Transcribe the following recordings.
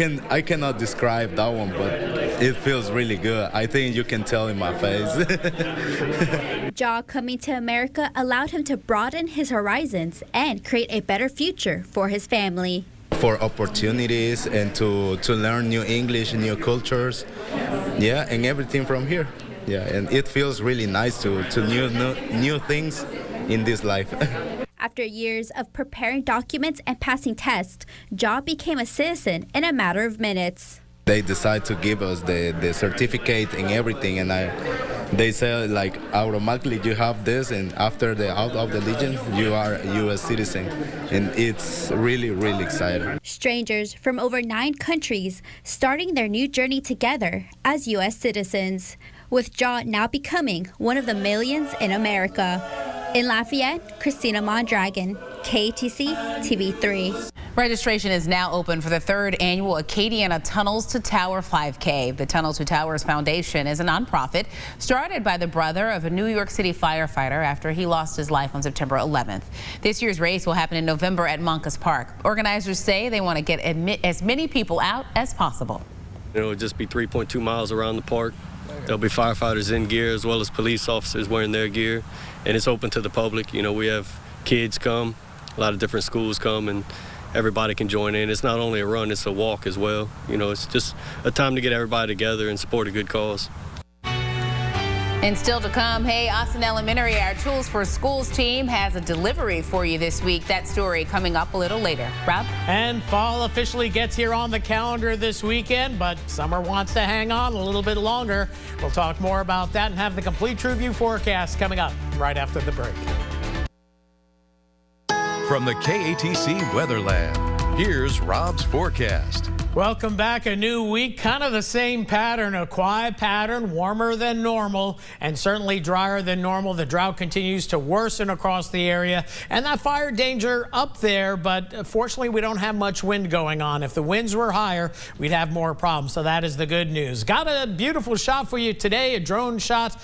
I cannot describe that one, but it feels really good. I think you can tell in my face. Ja coming to America allowed him to broaden his horizons and create a better future for his family. For opportunities and to learn new English, new cultures, yeah, and everything from here. Yeah, and it feels really nice to new things in this life. After years of preparing documents and passing tests, Ja became a citizen in a matter of minutes. They decide to give us the certificate and everything, and they say like automatically you have this, and after the out of the legion you are a U.S. citizen, and it's really, really exciting. Strangers from over 9 countries starting their new journey together as U.S. citizens, with Ja now becoming one of the millions in America. In Lafayette, Christina Mondragon, KATC TV3. Registration is now open for the 3rd annual Acadiana Tunnels to Tower 5K. The Tunnels to Towers Foundation is a nonprofit started by the brother of a New York City firefighter after he lost his life on September 11th. This year's race will happen in November at Moncus Park. Organizers say they want to get as many people out as possible. It'll just be 3.2 miles around the park. There'll be firefighters in gear as well as police officers wearing their gear, and it's open to the public. You know, we have kids come, a lot of different schools come, and everybody can join in. It's not only a run, it's a walk as well. You know, it's just a time to get everybody together and support a good cause. And still to come, hey, Austin Elementary, our Tools for Schools team has a delivery for you this week. That story coming up a little later. Rob? And fall officially gets here on the calendar this weekend, but summer wants to hang on a little bit longer. We'll talk more about that and have the complete TrueView forecast coming up right after the break. From the KATC Weather Lab, here's Rob's forecast. Welcome back. A new week, kind of the same pattern, a quiet pattern, warmer than normal and certainly drier than normal. The drought continues to worsen across the area and that fire danger up there, but fortunately we don't have much wind going on. If the winds were higher, we'd have more problems, so that is the good news. Got a beautiful shot for you today, a drone shot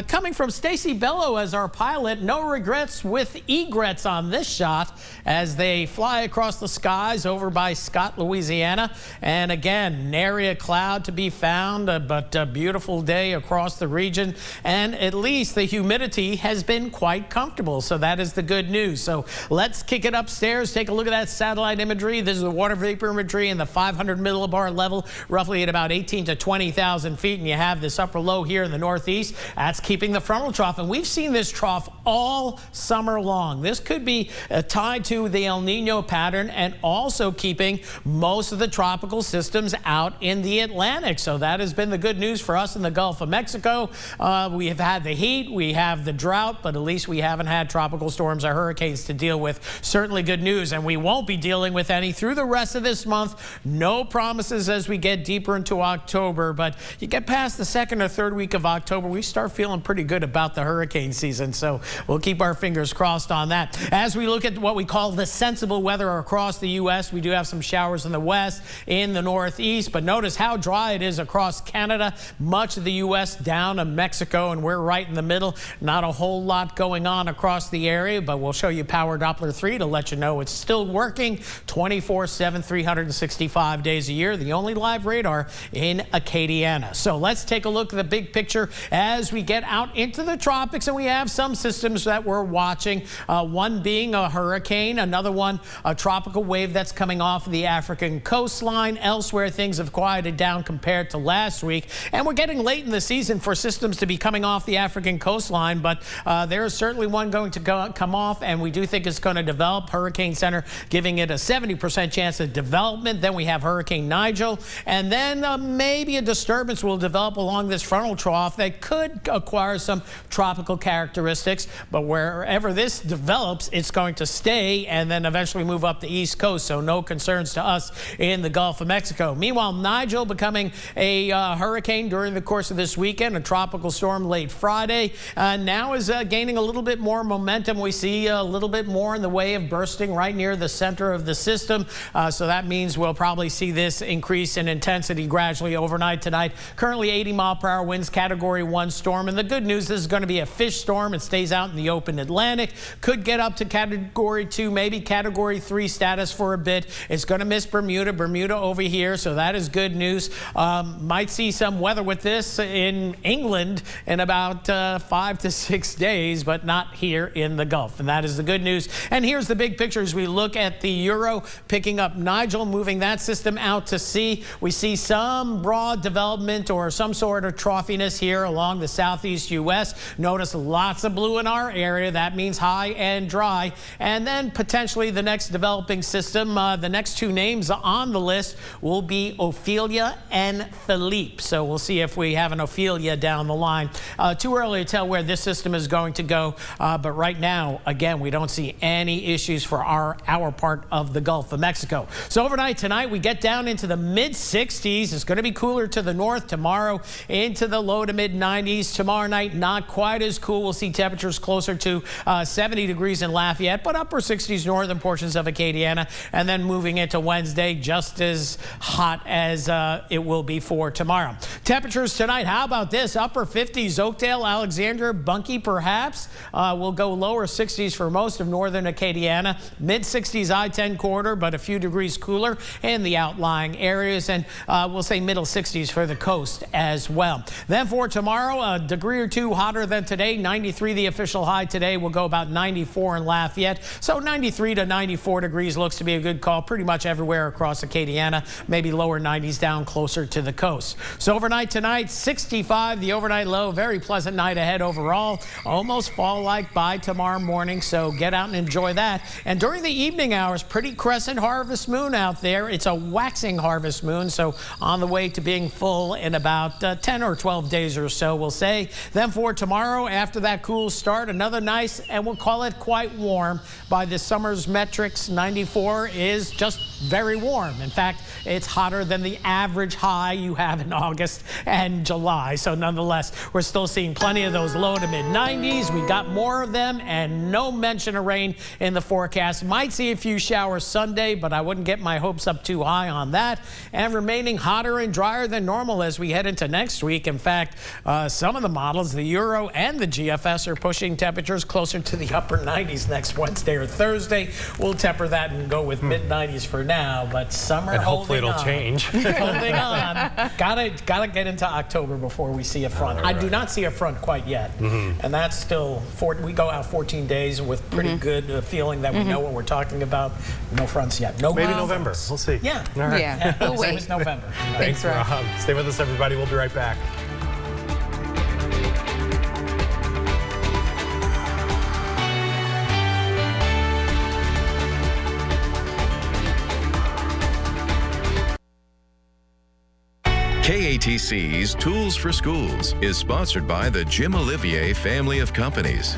coming from Stacy Bello as our pilot. No regrets with egrets on this shot as they fly across the skies over by Scott, Louisiana. And again, nary a cloud to be found, but a beautiful day across the region. And at least the humidity has been quite comfortable. So that is the good news. So let's kick it upstairs. Take a look at that satellite imagery. This is the water vapor imagery in the 500 millibar level, roughly at about 18 to 20,000 feet. And you have this upper low here in the northeast. That's keeping the frontal trough. And we've seen this trough all summer long. This could be tied to the El Nino pattern and also keeping most of the tropical systems out in the Atlantic. So that has been the good news for us in the Gulf of Mexico. We have had the heat, we have the drought, but at least we haven't had tropical storms or hurricanes to deal with. Certainly good news, and we won't be dealing with any through the rest of this month. No promises as we get deeper into October, but you get past the 2nd or 3rd week of October, we start feeling pretty good about the hurricane season. So we'll keep our fingers crossed on that. As we look at what we call the sensible weather across the U.S., we do have some showers in the west, in the northeast, but notice how dry it is across Canada, much of the U.S. down to Mexico, and we're right in the middle. Not a whole lot going on across the area, but we'll show you Power Doppler 3 to let you know it's still working 24/7, 365 days a year. The only live radar in Acadiana. So let's take a look at the big picture as we get out into the tropics, and we have some systems that we're watching. One being a hurricane, another one a tropical wave that's coming off of the African coastline. Elsewhere, things have quieted down compared to last week, and we're getting late in the season for systems to be coming off the African coastline, but there is certainly one going to come off, and we do think it's going to develop. Hurricane Center giving it a 70% chance of development. Then we have Hurricane Nigel, and then maybe a disturbance will develop along this frontal trough that could acquire some tropical characteristics, but wherever this develops, it's going to stay and then eventually move up the east coast, so no concerns to us in the Gulf of Mexico. Meanwhile, Nigel becoming a hurricane during the course of this weekend, a tropical storm late Friday, now is gaining a little bit more momentum. We see a little bit more in the way of bursting right near the center of the system, so that means we'll probably see this increase in intensity gradually overnight tonight. Currently 80-mile-per-hour winds, Category 1 storm, and the good news, this is going to be a fish storm. It stays out in the open Atlantic, could get up to Category 2, maybe Category 3 status for a bit. It's going to miss Bermuda. Bermuda over here, so that is good news. Might see some weather with this in England in about 5 to 6 days, but not here in the Gulf. And that is the good news. And here's the big picture as we look at the Euro picking up Nigel, moving that system out to sea. We see some broad development or some sort of troughiness here along the southeast U.S. Notice lots of blue in our area. That means high and dry. And then potentially the next developing system, the next two names on the list will be Ophelia and Philippe. So we'll see if we have an Ophelia down the line. Too early to tell where this system is going to go. But right now, again, we don't see any issues for our part of the Gulf of Mexico. So overnight tonight, we get down into the mid-60s. It's going to be cooler to the north tomorrow, into the low to mid-90s. Tomorrow night, not quite as cool. We'll see temperatures closer to 70 degrees in Lafayette, but upper 60s northern portions of Acadiana. And then moving into Wednesday, just as hot as it will be for tomorrow. Temperatures tonight, how about this? Upper 50s, Oakdale, Alexandria, Bunkie perhaps. We'll go lower 60s for most of northern Acadiana. Mid-60s I-10 corridor, but a few degrees cooler in the outlying areas. And we'll say middle 60s for the coast as well. Then for tomorrow, a degree or two hotter than today. 93 the official high today. We'll go about 94 in Lafayette. So 93 to 94 degrees looks to be a good call pretty much everywhere across Acadiana. Maybe lower 90s down closer to the coast. So overnight tonight, 65 the overnight low. Very pleasant night ahead overall. Almost fall-like by tomorrow morning. So get out and enjoy that. And during the evening hours, pretty crescent harvest moon out there. It's a waxing harvest moon. So on the way to being full in about 10 or 12 days or so, we'll say. Then for tomorrow, after that cool start, another nice, and we'll call it quite warm. By this summer's metrics, 94 is just very warm. In fact, it's hotter than the average high you have in August and July. So nonetheless, we're still seeing plenty of those low to mid 90s. We got more of them and no mention of rain in the forecast. Might see a few showers Sunday, but I wouldn't get my hopes up too high on that. And remaining hotter and drier than normal as we head into next week. In fact, some of the models, the Euro and the GFS, are pushing temperatures closer to the upper 90s next Wednesday or Thursday. We'll temper that and go with mid 90s for now, but summer, and hopefully it'll change. Holding on. Gotta get into October before we see a front. I do not see a front quite yet, and that's still we go out 14 days with pretty good feeling that we know what we're talking about. No fronts yet. No. Maybe November. We'll see. Yeah. All right. Yeah. We'll wait. It's November. Thanks, Rob. Stay with us, everybody. We'll be right back. KATC's Tools for Schools is sponsored by the Jim Olivier family of companies.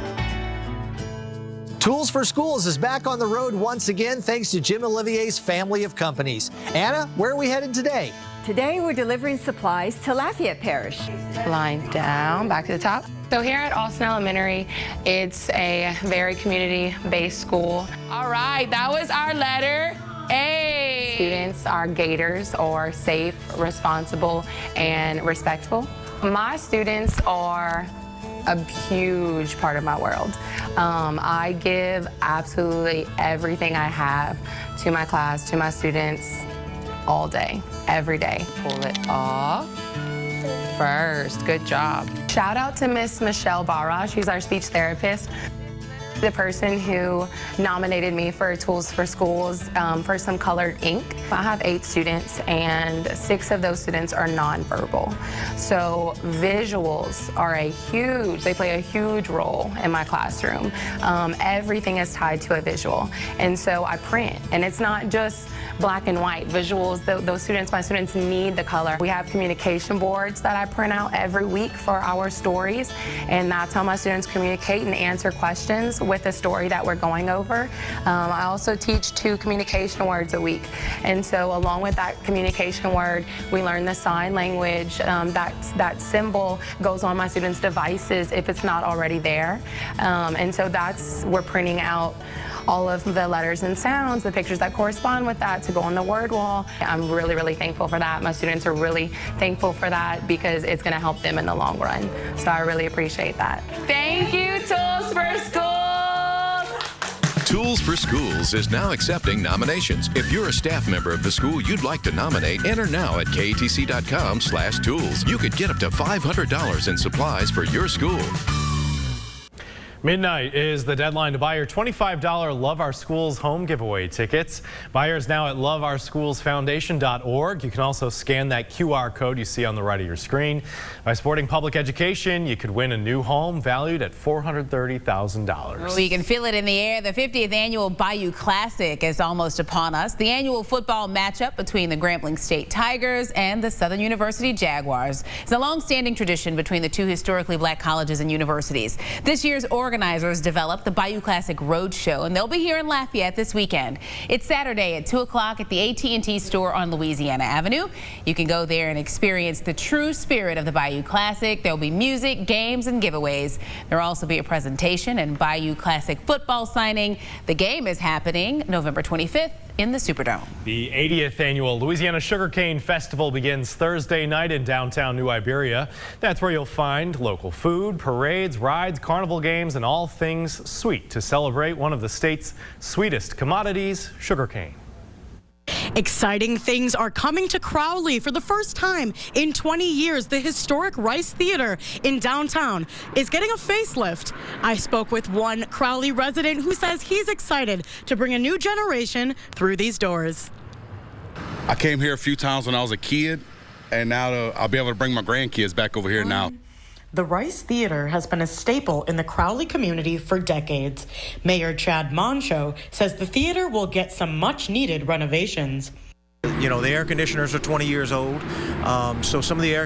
Tools for Schools is back on the road once again thanks to Jim Olivier's family of companies. Anna, where are we headed today? Today we're delivering supplies to Lafayette Parish. Line down, back to the top. So here at Austin Elementary, it's a very community-based school. All right, that was our letter A. Students are Gators, or safe, responsible, and respectful. My students are a huge part of my world. I give absolutely everything I have to my class, to my students, all day, every day. Pull it off first. Good job. Shout out to Miss Michelle Barra. She's our speech therapist. The person who nominated me for Tools for Schools for some colored ink. I have 8 students, and 6 of those students are nonverbal. So visuals are they play a huge role in my classroom. Everything is tied to a visual. And so I print, and it's not just black and white. Visuals, my students need the color. We have communication boards that I print out every week for our stories, and that's how my students communicate and answer questions with the story that we're going over. I also teach 2 communication words a week, and so along with that communication word, we learn the sign language. That symbol goes on my students' devices if it's not already there, and so we're printing out all of the letters and sounds, the pictures that correspond with that to go on the word wall. I'm really, really thankful for that. My students are really thankful for that because it's going to help them in the long run. So I really appreciate that. Thank you, Tools for Schools. Tools for Schools is now accepting nominations. If you're a staff member of the school you'd like to nominate, enter now at KATC.com/tools. You could get up to $500 in supplies for your school. Midnight is the deadline to buy your $25 Love Our Schools home giveaway tickets. Buyers now at loveourschoolsfoundation.org. You can also scan that QR code you see on the right of your screen. By supporting public education, you could win a new home valued at $430,000. We can feel it in the air. The 50th annual Bayou Classic is almost upon us. The annual football matchup between the Grambling State Tigers and the Southern University Jaguars. It's a long-standing tradition between the two historically black colleges and universities. This year's organizers developed the Bayou Classic Roadshow, and they'll be here in Lafayette this weekend. It's Saturday at 2 o'clock at the AT&T store on Louisiana Avenue. You can go there and experience the true spirit of the Bayou Classic. There'll be music, games, and giveaways. There'll also be a presentation and Bayou Classic football signing. The game is happening November 25th in the Superdome. The 80th annual Louisiana Sugarcane Festival begins Thursday night in downtown New Iberia. That's where you'll find local food, parades, rides, carnival games, and all things sweet to celebrate one of the state's sweetest commodities, sugarcane. Exciting things are coming to Crowley for the first time in 20 years. The historic Rice Theater in downtown is getting a facelift. I spoke with one Crowley resident who says he's excited to bring a new generation through these doors. I came here a few times when I was a kid, and now I'll be able to bring my grandkids back over here now. The Rice Theater has been a staple in the Crowley community for decades. Mayor Chad Moncho says the theater will get some much-needed renovations. You know, the air conditioners are 20 years old, so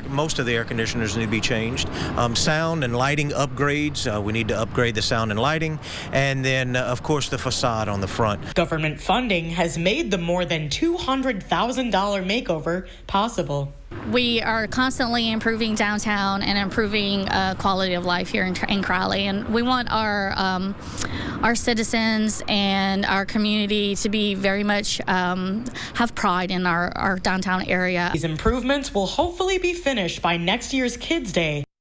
most of the air conditioners need to be changed. Sound and lighting upgrades, we need to upgrade the sound and lighting, and then, of course, the facade on the front. Government funding has made the more than $200,000 makeover possible. We are constantly improving downtown and improving quality of life here in Crowley, and we want our citizens and our community to be very much have pride in our downtown area. These improvements will hopefully be finished by next year's Kids Day.